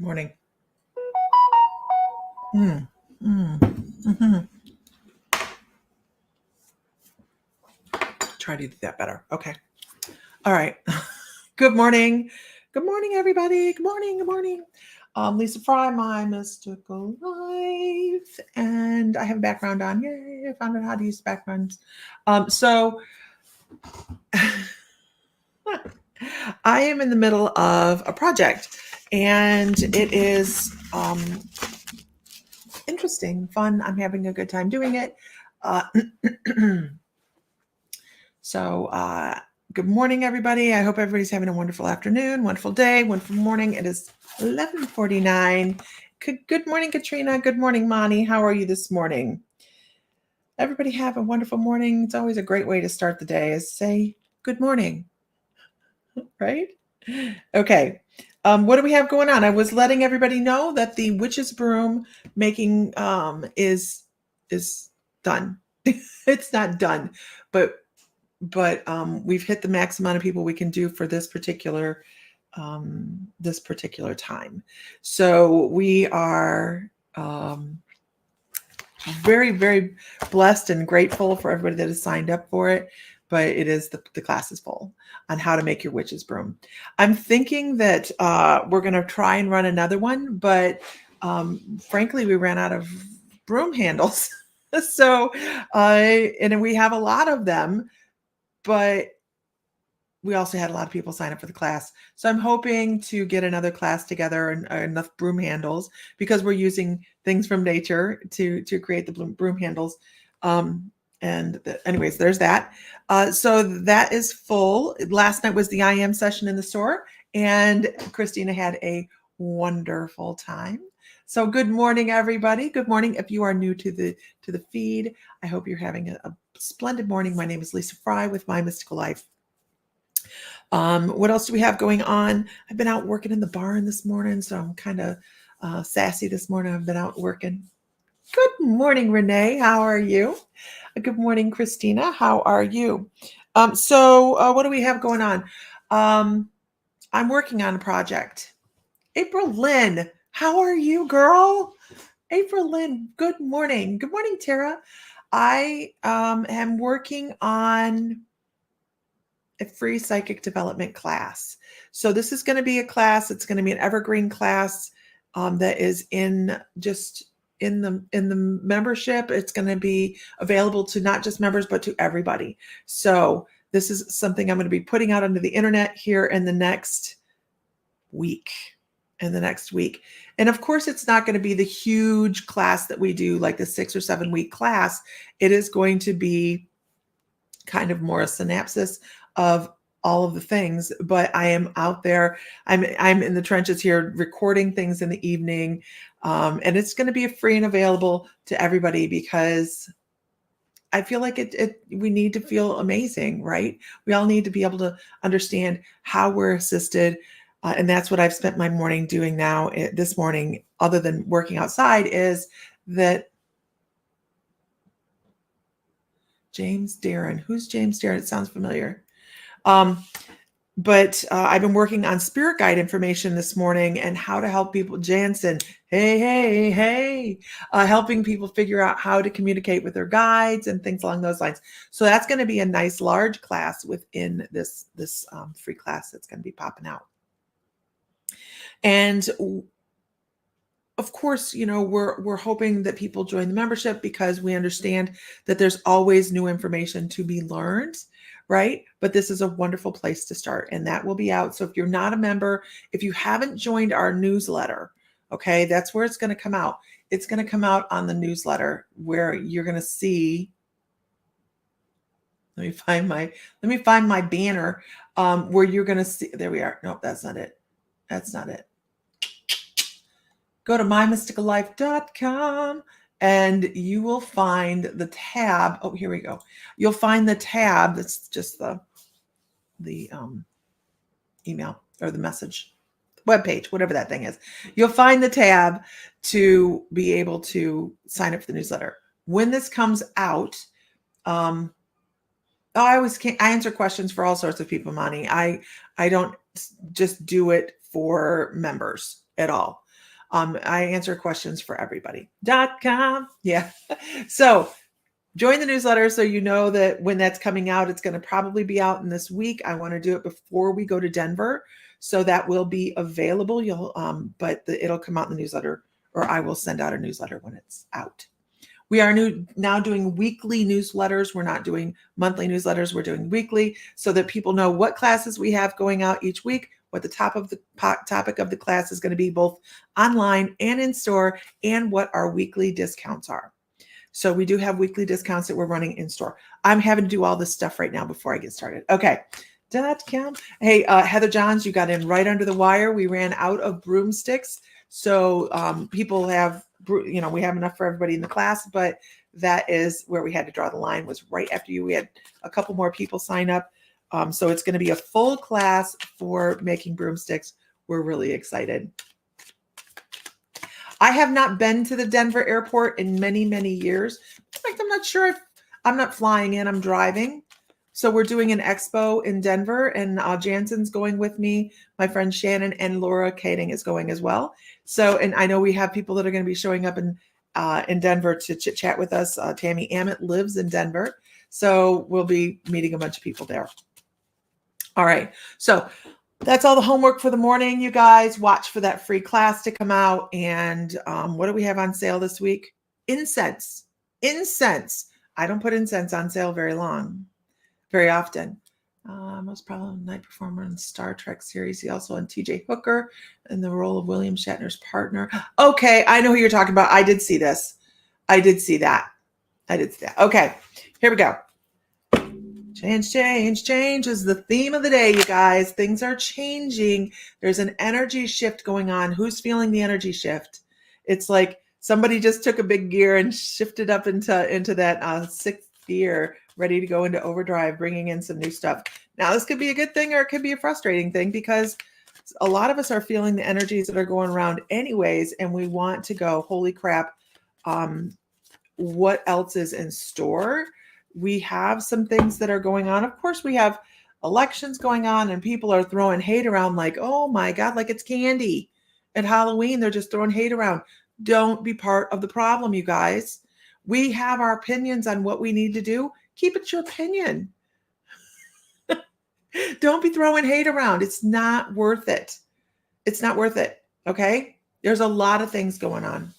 Morning. Mm, mhm. Try to do that better. Okay. All right. Good morning. Good morning, everybody. Good morning. Good morning. Lisa Fry, my mystical life, and I have a background on. Yay! I found out how to use backgrounds. So I am in the middle of a project, and it is interesting, fun. I'm having a good time doing it. Uh, So, good morning, everybody. I hope everybody's having a wonderful afternoon, wonderful day, wonderful morning. It is 11:49. Good morning, Katrina. Good morning, Monty. How are you this morning? Everybody have a wonderful morning. It's always a great way to start the day is say good morning, right? Okay. What do we have going on? I was letting everybody know that the witch's broom making is done. It's not done, but we've hit the max amount of people we can do for this particular time. So we are very, very blessed and grateful for everybody that has signed up for it. But it is the class is full on how to make your witch's broom. I'm thinking that we're going to try and run another one, but frankly, we ran out of broom handles. So, and we have a lot of them, but we also had a lot of people sign up for the class. So I'm hoping to get another class together and enough broom handles because we're using things from nature to create the broom handles. Anyways, there's that. So that is full. Last night was the IM session in the store, and Christina had a wonderful time. So good morning, everybody. Good morning. If you are new to the feed, I hope you're having a splendid morning. My name is Lisa Fry with My Mystical Life. What else do we have going on? I've been out working in the barn this morning, so I'm kind of sassy this morning. I've been out working. Good morning, Renee. How are you? Good morning, Christina. How are you? What do we have going on? I'm working on a project. April Lynn, how are you, girl? April Lynn, good morning. Good morning, Tara. I am working on a free psychic development class. So this is going to be a class. It's going to be an evergreen class that is in the membership. It's going to be available to not just members, but to everybody. So this is something I'm going to be putting out onto the internet here in the next week. And of course, it's not going to be the huge class that we do, like the 6 or 7 week class. It is going to be kind of more a synopsis of all of the things, but I am out there. I'm in the trenches here recording things in the evening. And it's going to be free and available to everybody because I feel like we need to feel amazing, right? We all need to be able to understand how we're assisted. And that's what I've spent my morning doing now this morning, other than working outside, is that James Darren. Who's James Darren? It sounds familiar. But I've been working on spirit guide information this morning and how to help people. Jansen, hey, helping people figure out how to communicate with their guides and things along those lines. So that's going to be a nice large class within this free class that's going to be popping out. And of course, we're hoping that people join the membership because we understand that there's always new information to be learned, right? But this is a wonderful place to start, and that will be out. So if you're not a member, if you haven't joined our newsletter, okay, that's where it's going to come out. It's going to come out on the newsletter where you're going to see. Let me find my banner where you're going to see. There we are. Nope, that's not it. That's not it. Go to mymysticallife.com and you will find the tab. Oh, here we go. You'll find the tab that's just the email or the message webpage, whatever that thing is. You'll find the tab to be able to sign up for the newsletter. When this comes out, I answer questions for all sorts of people, Monty. I don't just do it for members at all. I answer questions for everybody.com. Yeah. So join the newsletter so you know that when that's coming out, it's going to probably be out in this week. I want to do it before we go to Denver, so that will be available. But it'll come out in the newsletter, or I will send out a newsletter when it's out. We are now doing weekly newsletters. We're not doing monthly newsletters. We're doing weekly, so that people know what classes we have going out each week, what the topic of the class is going to be, both online and in store, and what our weekly discounts are. So we do have weekly discounts that we're running in store. I'm having to do all this stuff right now before I get started. Okay. .com. Hey, Heather Johns, you got in right under the wire. We ran out of broomsticks. So people have, we have enough for everybody in the class, but that is where we had to draw the line, was right after you. We had a couple more people sign up. So it's going to be a full class for making broomsticks. We're really excited. I have not been to the Denver airport in many, many years. In fact, I'm not sure if I'm not flying in, I'm driving. So we're doing an expo in Denver, and Jansen's going with me. My friend Shannon and Laura Kading is going as well. So, and I know we have people that are going to be showing up in Denver to chit chat with us. Tammy Ammett lives in Denver. So we'll be meeting a bunch of people there. All right. So that's all the homework for the morning, you guys. Watch for that free class to come out. And what do we have on sale this week? Incense. I don't put incense on sale very often. Most prominent night performer in Star Trek series. He also on T.J. Hooker in the role of William Shatner's partner. Okay, I know who you're talking about. I did see this. I did see that. Okay, here we go. Change is the theme of the day, you guys. Things are changing. There's an energy shift going on. Who's feeling the energy shift? It's like somebody just took a big gear and shifted up into that sixth gear, ready to go into overdrive, bringing in some new stuff. Now, this could be a good thing, or it could be a frustrating thing, because a lot of us are feeling the energies that are going around anyways, and we want to go, holy crap, what else is in store? We have some things that are going on. Of course, we have elections going on, and people are throwing hate around like, oh my God, like it's candy. At Halloween, they're just throwing hate around. Don't be part of the problem, you guys. We have our opinions on what we need to do. Keep it your opinion. Don't be throwing hate around. It's not worth it. Okay? There's a lot of things going on.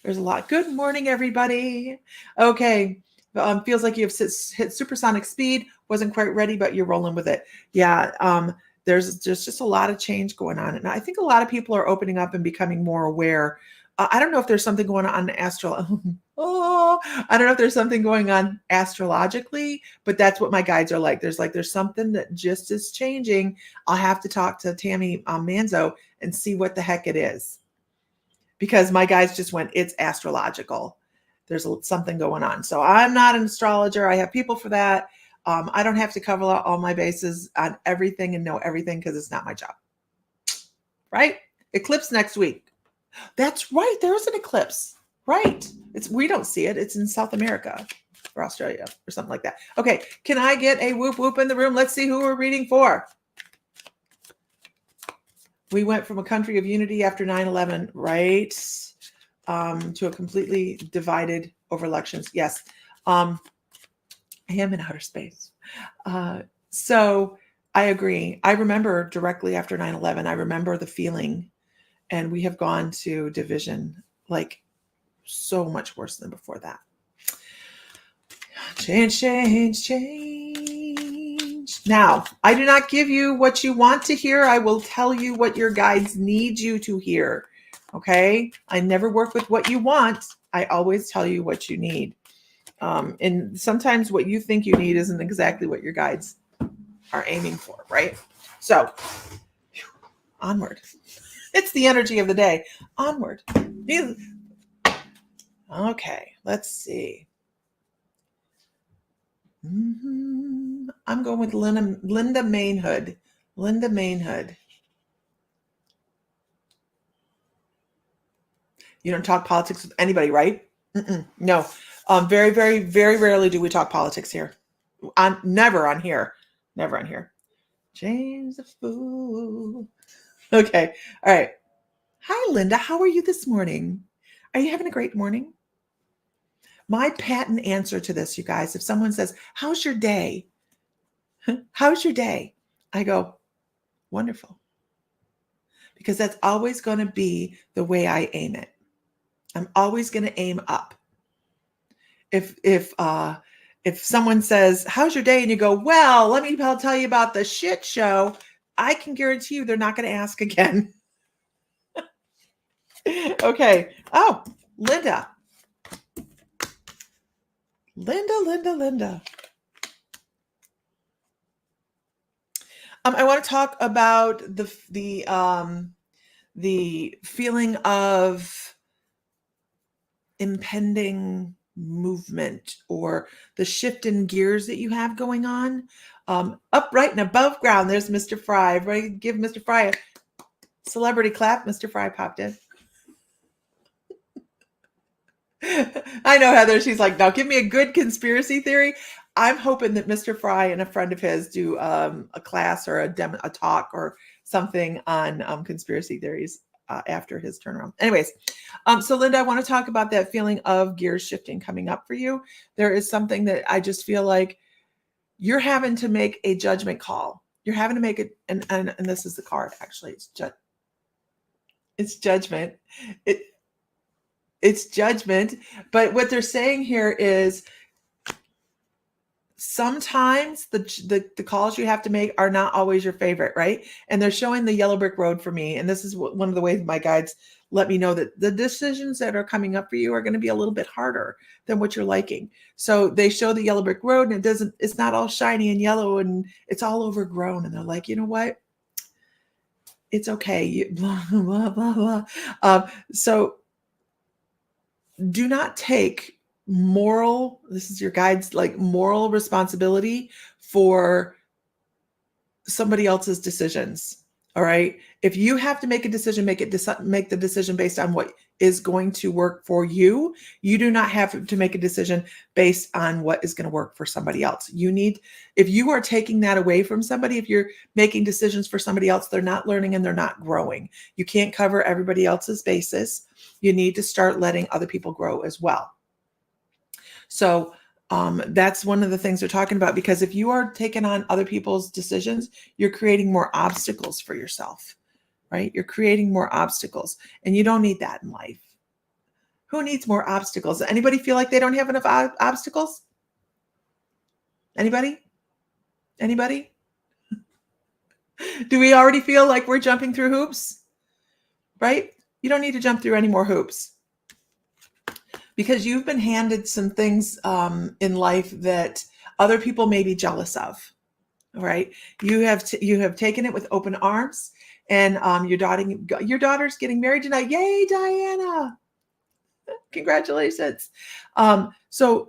There's a lot. Good morning, everybody. Okay. Feels like you have hit supersonic speed. Wasn't quite ready, but you're rolling with it. Yeah. There's just a lot of change going on. And I think a lot of people are opening up and becoming more aware. I don't know if there's something going on I don't know if there's something going on astrologically, but that's what my guides are like. There's something that just is changing. I'll have to talk to Tammy Manzo and see what the heck it is, because my guides just went, it's astrological. There's something going on. So I'm not an astrologer. I have people for that. I don't have to cover all my bases on everything and know everything, because it's not my job. Right? Eclipse next week. That's right. There is an eclipse. Right. We don't see it. It's in South America or Australia or something like that. Okay. Can I get a whoop whoop in the room? Let's see who we're reading for. We went from a country of unity after 9/11, right? To a completely divided over elections. Yes. I am in outer space. So I agree. I remember directly after 9/11, I remember the feeling, and we have gone to division, like so much worse than before that. Change. Now, I do not give you what you want to hear. I will tell you what your guides need you to hear. Okay? I never work with what you want. I always tell you what you need. And sometimes what you think you need isn't exactly what your guides are aiming for, right? So, onward. It's the energy of the day. Onward. Okay, let's see. I'm going with Linda Mainhood. Linda Mainhood. You don't talk politics with anybody, right? No. Very, very, very rarely do we talk politics here. Never on here. Never on here. James the Fool. Okay. All right. Hi, Linda. How are you this morning? Are you having a great morning? My patent answer to this, you guys, if someone says, how's your day? How's your day? I go, wonderful. Because that's always going to be the way I aim it. I'm always going to aim up. If someone says, how's your day? And you go, well, let me tell you about the shit show, I can guarantee you they're not going to ask again. Okay. Oh, Linda. Linda. I want to talk about the feeling of impending movement or the shift in gears that you have going on. Upright and above ground, there's Mr. Fry. Everybody give Mr. Fry a celebrity clap. Mr. Fry popped in. I know, Heather. She's like, now give me a good conspiracy theory. I'm hoping that Mr. Fry and a friend of his do a class or a talk or something on conspiracy theories after his turnaround. Anyways, so Linda, I want to talk about that feeling of gears shifting coming up for you. There is something that I just feel like you're having to make a judgment call. You're having to make it, and this is the card. Actually, it's judgment. It's judgment. But what they're saying here is sometimes the calls you have to make are not always your favorite, right? And they're showing the yellow brick road for me. And this is one of the ways my guides let me know that the decisions that are coming up for you are going to be a little bit harder than what you're liking. So they show the yellow brick road, and it's not all shiny and yellow and it's all overgrown. And they're like, you know what? It's okay. Blah, blah, blah, blah. So do not take this is your guide's like moral responsibility for somebody else's decisions. All right. If you have to make a decision, make the decision based on what is going to work for you. You do not have to make a decision based on what is going to work for somebody else. If you are taking that away from somebody, if you're making decisions for somebody else, they're not learning and they're not growing. You can't cover everybody else's basis. You need to start letting other people grow as well. So that's one of the things we're talking about, because if you are taking on other people's decisions, you're creating more obstacles for yourself, right? You're creating more obstacles, and you don't need that in life. Who needs more obstacles? Anybody feel like they don't have enough obstacles? Anybody? Do we already feel like we're jumping through hoops, right? You don't need to jump through any more hoops, because you've been handed some things in life that other people may be jealous of. All right. You have taken it with open arms, and your daughter's getting married tonight. Yay, Diana. Congratulations. So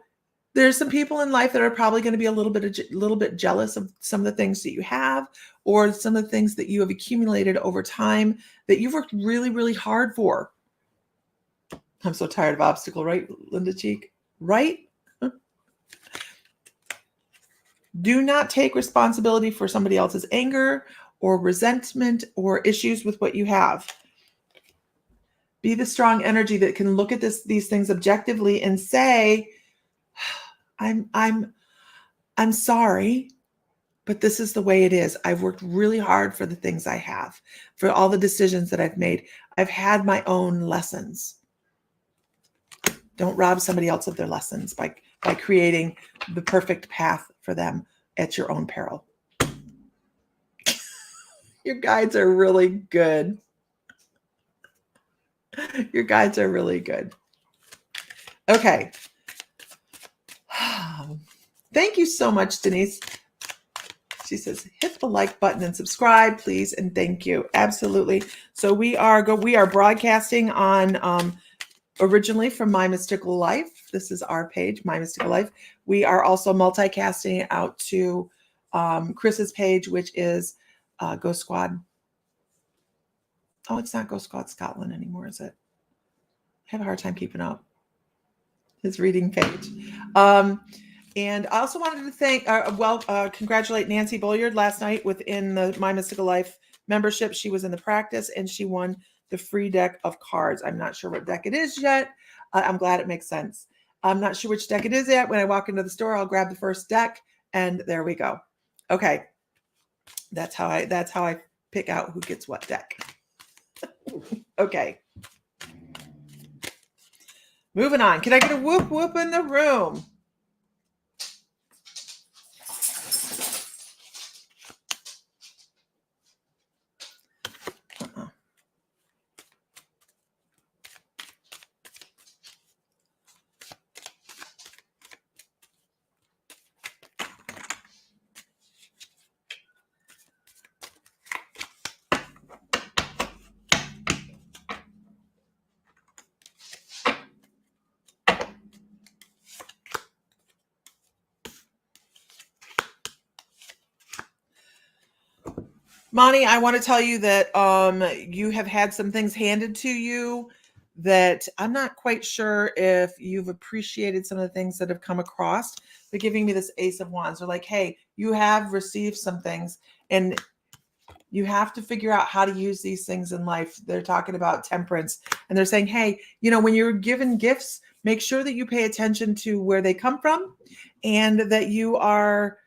there's some people in life that are probably going to be a little bit jealous of some of the things that you have, or some of the things that you have accumulated over time that you've worked really, really hard for. I'm so tired of obstacle, right, Linda Cheek? Right? Do not take responsibility for somebody else's anger or resentment or issues with what you have. Be the strong energy that can look at these things objectively and say, I'm sorry, but this is the way it is. I've worked really hard for the things I have, for all the decisions that I've made. I've had my own lessons. Don't rob somebody else of their lessons by creating the perfect path for them at your own peril. Your guides are really good. Your guides are really good. Okay. Thank you so much, Denise. She says, hit the like button and subscribe, please. And thank you. Absolutely. So we are broadcasting on originally from My Mystical Life. This is our page, My Mystical Life. We are also multicasting out to Chris's page, which is Ghost Squad. Oh, it's not Ghost Squad Scotland anymore, is it? I have a hard time keeping up his reading page. And I also wanted to congratulate Nancy Bolliard last night within the My Mystical Life membership. She was in the practice and she won the free deck of cards. I'm not sure what deck it is yet. I'm glad it makes sense. I'm not sure which deck it is yet. When I walk into the store, I'll grab the first deck, and there we go. Okay. That's how I pick out who gets what deck. Okay. Moving on. Can I get a whoop whoop in the room? Monty, I want to tell you that you have had some things handed to you that I'm not quite sure if you've appreciated some of the things that have come across. They're giving me this Ace of Wands. They're like, hey, you have received some things and you have to figure out how to use these things in life. They're talking about temperance and they're saying, hey, when you're given gifts, make sure that you pay attention to where they come from and that you are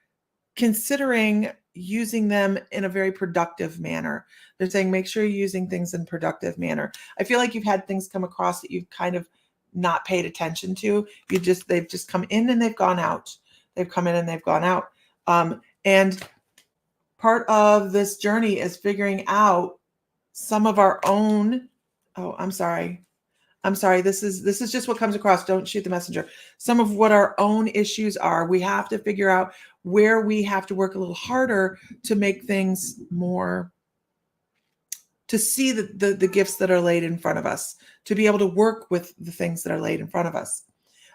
considering using them in a very productive manner. They're saying, make sure you're using things in productive manner. I feel like you've had things come across that you've kind of not paid attention to. They've just come in and they've gone out. They've come in and they've gone out. And part of this journey is figuring out some of our own. Oh, I'm sorry. This is just what comes across. Don't shoot the messenger. Some of what our own issues are. We have to figure out where we have to work a little harder to make things more, to see the gifts that are laid in front of us, to be able to work with the things that are laid in front of us.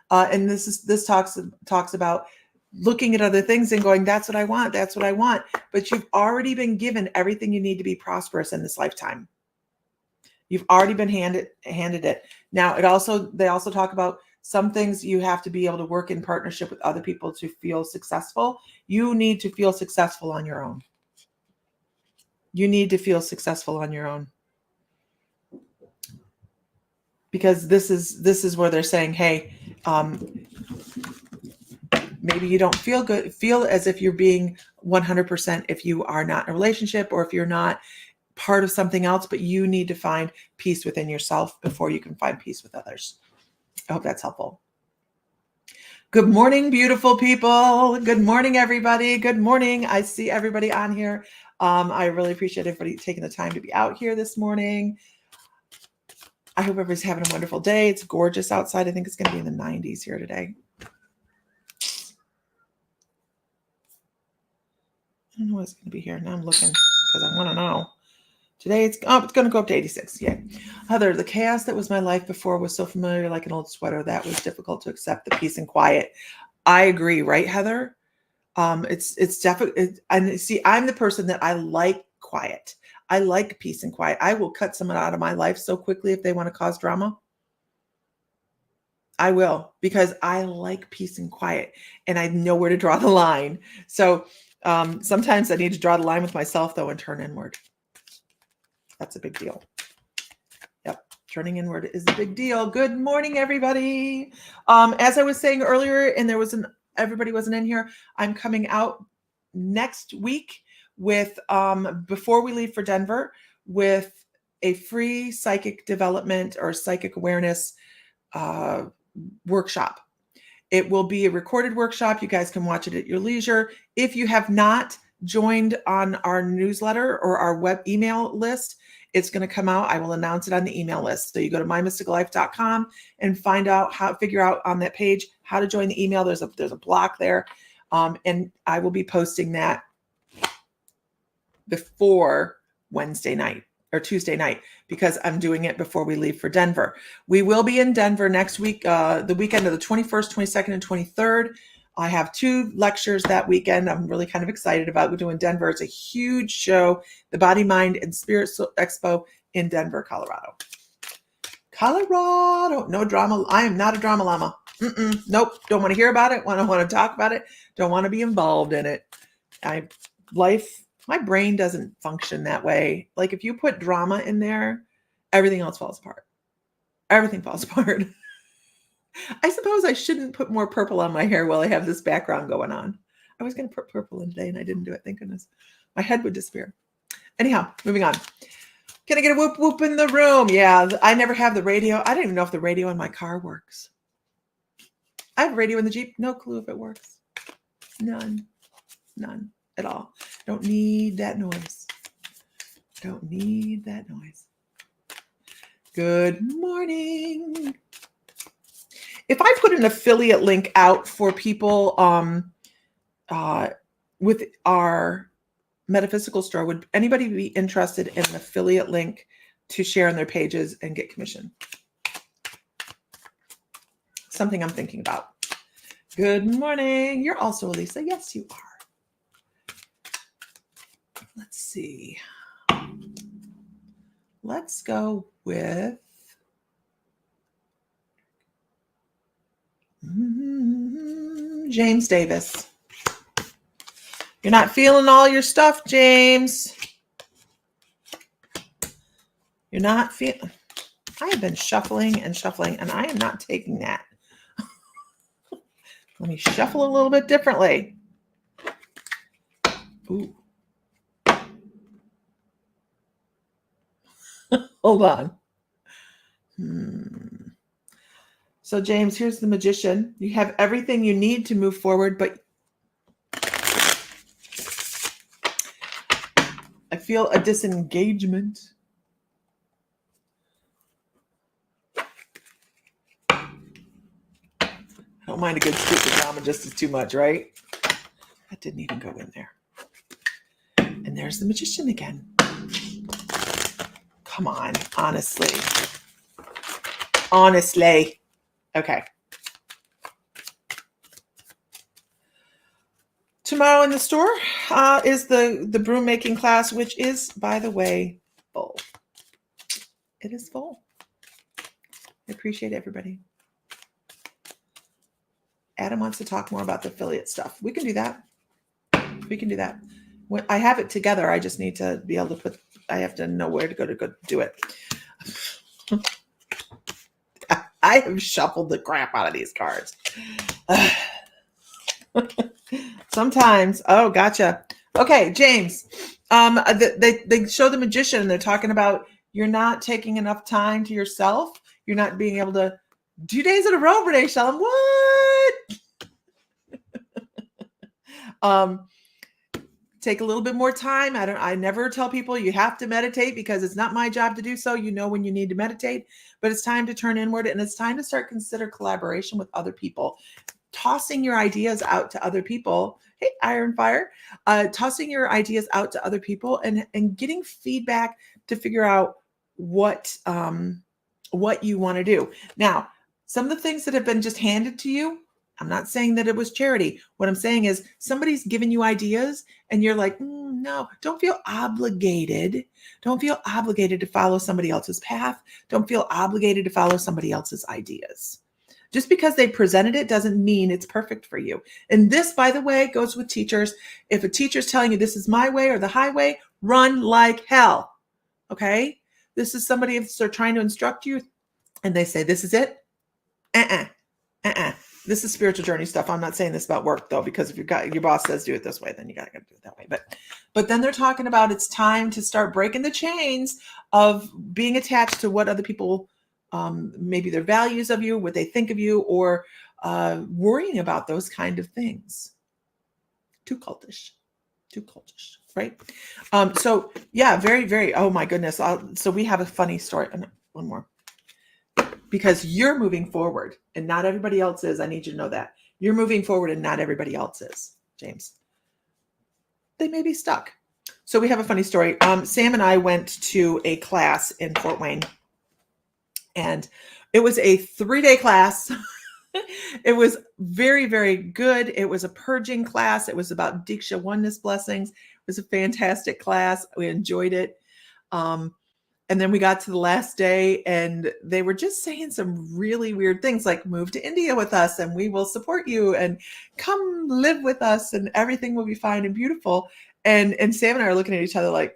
And this talks about looking at other things and going, that's what I want. That's what I want. But you've already been given everything you need to be prosperous in this lifetime. You've already been handed it. Now, they also talk about some things you have to be able to work in partnership with other people to feel successful. You need to feel successful on your own. You need to feel successful on your own. Because this is where they're saying, hey, maybe you don't feel as if you're being 100% if you are not in a relationship or if you're not part of something else, but you need to find peace within yourself before you can find peace with others. I hope that's helpful. Good morning, beautiful people. Good morning, everybody. Good morning. I see everybody on here. I really appreciate everybody taking the time to be out here this morning. I hope everybody's having a wonderful day. It's gorgeous outside. I think it's going to be in the 90s here today. I don't know what's going to be here. Now I'm looking because I want to know. Today it's going to go up to 86. Yeah. Heather, the chaos that was my life before was so familiar like an old sweater. That was difficult to accept the peace and quiet. I agree. Right, Heather? It's definitely, and see, I'm the person that I like quiet. I like peace and quiet. I will cut someone out of my life so quickly if they want to cause drama. I will, because I like peace and quiet and I know where to draw the line. So sometimes I need to draw the line with myself though and turn inward. That's a big deal. Yep. Turning inward is a big deal. Good morning, everybody. As I was saying earlier, and everybody wasn't in here, I'm coming out next week with, before we leave for Denver, with a free psychic development or psychic awareness workshop. It will be a recorded workshop. You guys can watch it at your leisure. If you have not joined on our newsletter or our web email list, it's going to come out. I will announce it on the email list. So you go to mymysticallife.com and figure out on that page how to join the email. There's a block there. And I will be posting that before Wednesday night or Tuesday night because I'm doing it before we leave for Denver. We will be in Denver next week, the weekend of the 21st, 22nd, and 23rd. I have 2 lectures that weekend. I'm really kind of excited about. We're doing Denver. It's a huge show, the Body, Mind, and Spirit Expo in Denver, Colorado. No drama. I am not a drama llama. Nope. Don't want to hear about it. Want to talk about it. Don't want to be involved in it. My brain doesn't function that way. Like if you put drama in there, everything else falls apart. Everything falls apart. I suppose I shouldn't put more purple on my hair while I have this background going on. I was going to put purple in today and I didn't do it. Thank goodness. My head would disappear. Anyhow, moving on. Can I get a whoop whoop in the room? Yeah, I never have the radio. I don't even know if the radio in my car works. I have a radio in the Jeep. No clue if it works. None at all. Don't need that noise. Don't need that noise. Good morning. If I put an affiliate link out for people with our metaphysical store, would anybody be interested in an affiliate link to share on their pages and get commission? Something I'm thinking about. Good morning. You're also Elisa. Yes, you are. Let's see. Let's go with James Davis. You're not feeling all your stuff, James. You're not feeling. I have been shuffling, and I am not taking that. Let me shuffle a little bit differently. Ooh. Hold on. So, James, here's the Magician. You have everything you need to move forward, but I feel a disengagement. I don't mind a good stupid drama just as too much, right? That didn't even go in there. And there's the Magician again. Come on, honestly. Okay. Tomorrow in the store is the broom making class, which is, by the way, full. It is full. I appreciate everybody. Adam wants to talk more about the affiliate stuff. We can do that. When I have it together, I just need to be able to I have to know where to go do it. I have shuffled the crap out of these cards. Sometimes. Oh, gotcha. Okay, James. They show the Magician and they're talking about you're not taking enough time to yourself. You're not being able to 2 days in a row, Renee Shellum. What? Take a little bit more time. I never tell people you have to meditate because it's not my job to do so. You know when you need to meditate, but it's time to turn inward and it's time to start consider collaboration with other people. Tossing your ideas out to other people. Hey, Iron Fire. Tossing your ideas out to other people and getting feedback to figure out what you want to do. Now, some of the things that have been just handed to you, I'm not saying that it was charity. What I'm saying is somebody's giving you ideas and you're like, no, don't feel obligated. Don't feel obligated to follow somebody else's path. Don't feel obligated to follow somebody else's ideas. Just because they presented it doesn't mean it's perfect for you. And this, by the way, goes with teachers. If a teacher's telling you this is my way or the highway, run like hell. Okay? This is somebody, if they're trying to instruct you and they say, this is it. This is spiritual journey stuff. I'm not saying this about work though, because if your boss says do it this way, then you got to do it that way. But then they're talking about it's time to start breaking the chains of being attached to what other people, maybe their values of you, what they think of you, or worrying about those kind of things. Too cultish, right? So yeah, very, very, oh my goodness. So we have a funny story. One more. Because you're moving forward and not everybody else is. I need you to know that. You're moving forward and not everybody else is, James. They may be stuck. So we have a funny story. Sam and I went to a class in Fort Wayne. And it was a 3-day class. It was very, very good. It was a purging class. It was about Diksha oneness blessings. It was a fantastic class. We enjoyed it. And then we got to the last day and they were just saying some really weird things like move to India with us and we will support you and come live with us and everything will be fine and beautiful. And Sam and I are looking at each other like,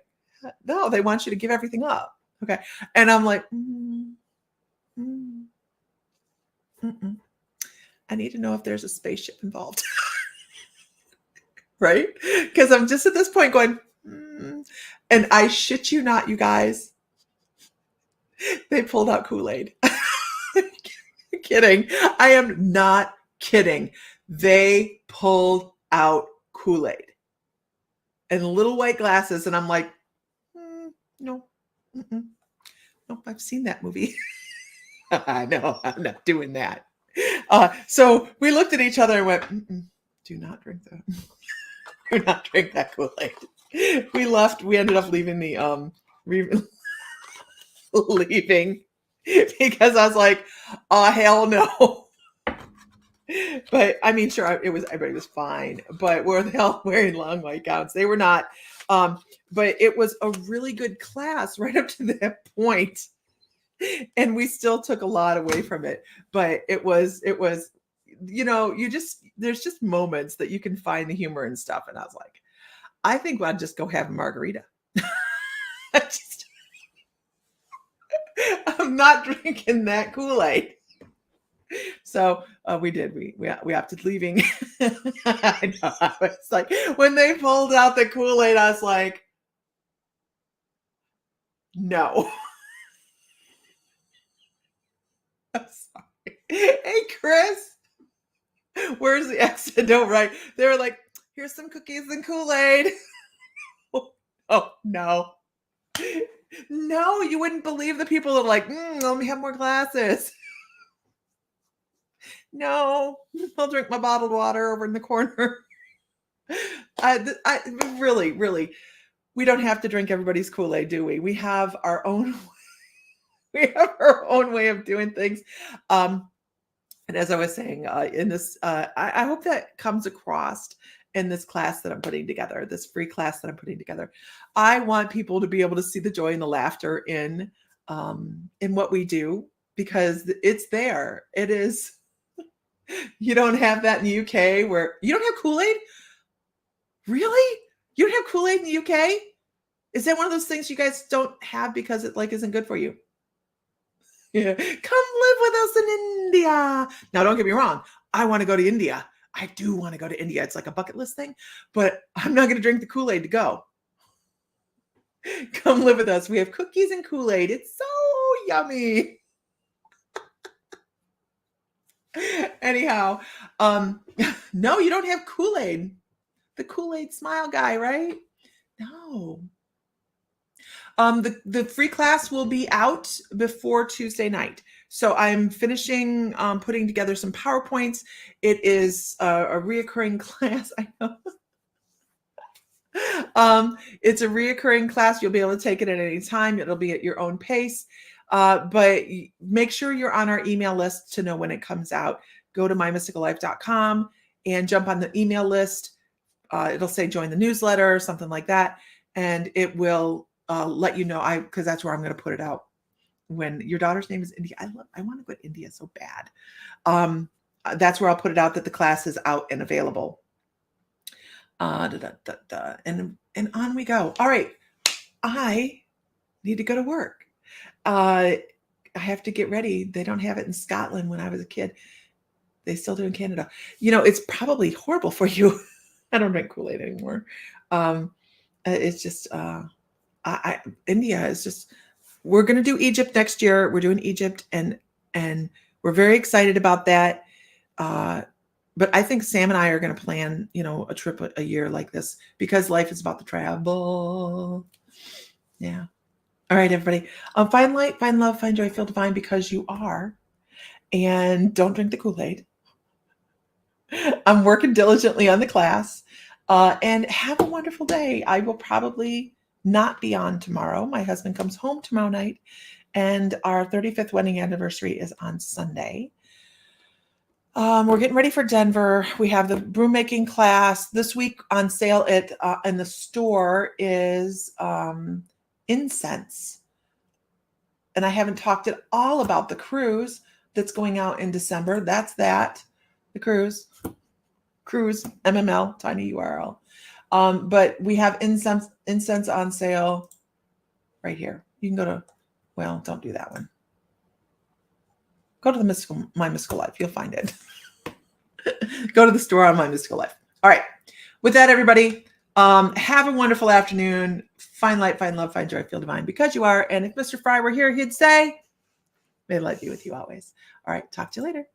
no, they want you to give everything up. Okay. And I'm like, mm, mm-mm. I need to know if there's a spaceship involved. Right? Because I'm just at this point going, and I shit you not, you guys, they pulled out Kool-Aid. Kidding. I am not kidding. They pulled out Kool-Aid and little white glasses. And I'm like, no, nope, I've seen that movie. I know, I'm not doing that. So we looked at each other and went, do not drink that. Do not drink that Kool-Aid. We left. We ended up leaving the leaving because I was like, oh hell no. But I mean, sure, everybody was fine, but were they all wearing long white gowns? They were not. But it was a really good class right up to that point, and we still took a lot away from it. But it was, there's just moments that you can find the humor and stuff. And I was like, I think I'd just go have a margarita. I'm not drinking that Kool-Aid. So we did. We opted leaving. I know. I was like, when they pulled out the Kool-Aid, I was like, no. I'm sorry. Hey, Chris, where's the exit? Don't write. They were like, here's some cookies and Kool-Aid. Oh no. No, you wouldn't believe the people that are like, let me have more glasses. No, I'll drink my bottled water over in the corner. I really, we don't have to drink everybody's Kool-Aid, do we? We have our own way of doing things. And as I was saying, in this, I hope that comes across in this class that I'm putting together, this free class that I'm putting together. I want people to be able to see the joy and the laughter in what we do, because it's there. It is. You don't have that in the UK where you don't have Kool-Aid? Really? You don't have Kool-Aid in the UK? Is that one of those things you guys don't have because it isn't good for you? Yeah. Come live with us in India. Now, don't get me wrong. I want to go to India. I do want to go to India. It's like a bucket list thing, but I'm not going to drink the Kool-Aid to go. Come live with us. We have cookies and Kool-Aid. It's so yummy. Anyhow, no, you don't have Kool-Aid. The Kool-Aid smile guy, right? No. The free class will be out before Tuesday night. So I'm finishing putting together some PowerPoints. It is a reoccurring class. I know. It's a reoccurring class. You'll be able to take it at any time. It'll be at your own pace. But make sure you're on our email list to know when it comes out. Go to mymysticallife.com and jump on the email list. It'll say join the newsletter or something like that. And it will let you know, because that's where I'm going to put it out. When your daughter's name is India, I want to go to India so bad. That's where I'll put it out that the class is out and available. And on we go. All right. I need to go to work. I have to get ready. They don't have it in Scotland when I was a kid. They still do in Canada. It's probably horrible for you. I don't drink Kool-Aid anymore. It's just, India is just, we're going to do Egypt next year. We're doing Egypt and we're very excited about that. But I think Sam and I are going to plan, a trip a year like this, because life is about the travel. Yeah. All right, everybody. Find light, find love, find joy, feel divine, because you are. And don't drink the Kool-Aid. I'm working diligently on the class. And have a wonderful day. I will probably not be on tomorrow. My husband comes home tomorrow night, and our 35th wedding anniversary is on Sunday. We're getting ready for Denver. We have the broom making class this week on sale in the store is incense. And I haven't talked at all about the cruise that's going out in December. That's the cruise, MML, tiny URL. But we have incense on sale right here. You can go to Well, don't do that one. Go to the My Mystical Life. You'll find it. Go to the store on My Mystical Life. All right. With that, everybody, have a wonderful afternoon. Find light, find love, find joy, feel divine because you are. And if Mr. Fry were here, he'd say, may light be with you always. All right. Talk to you later.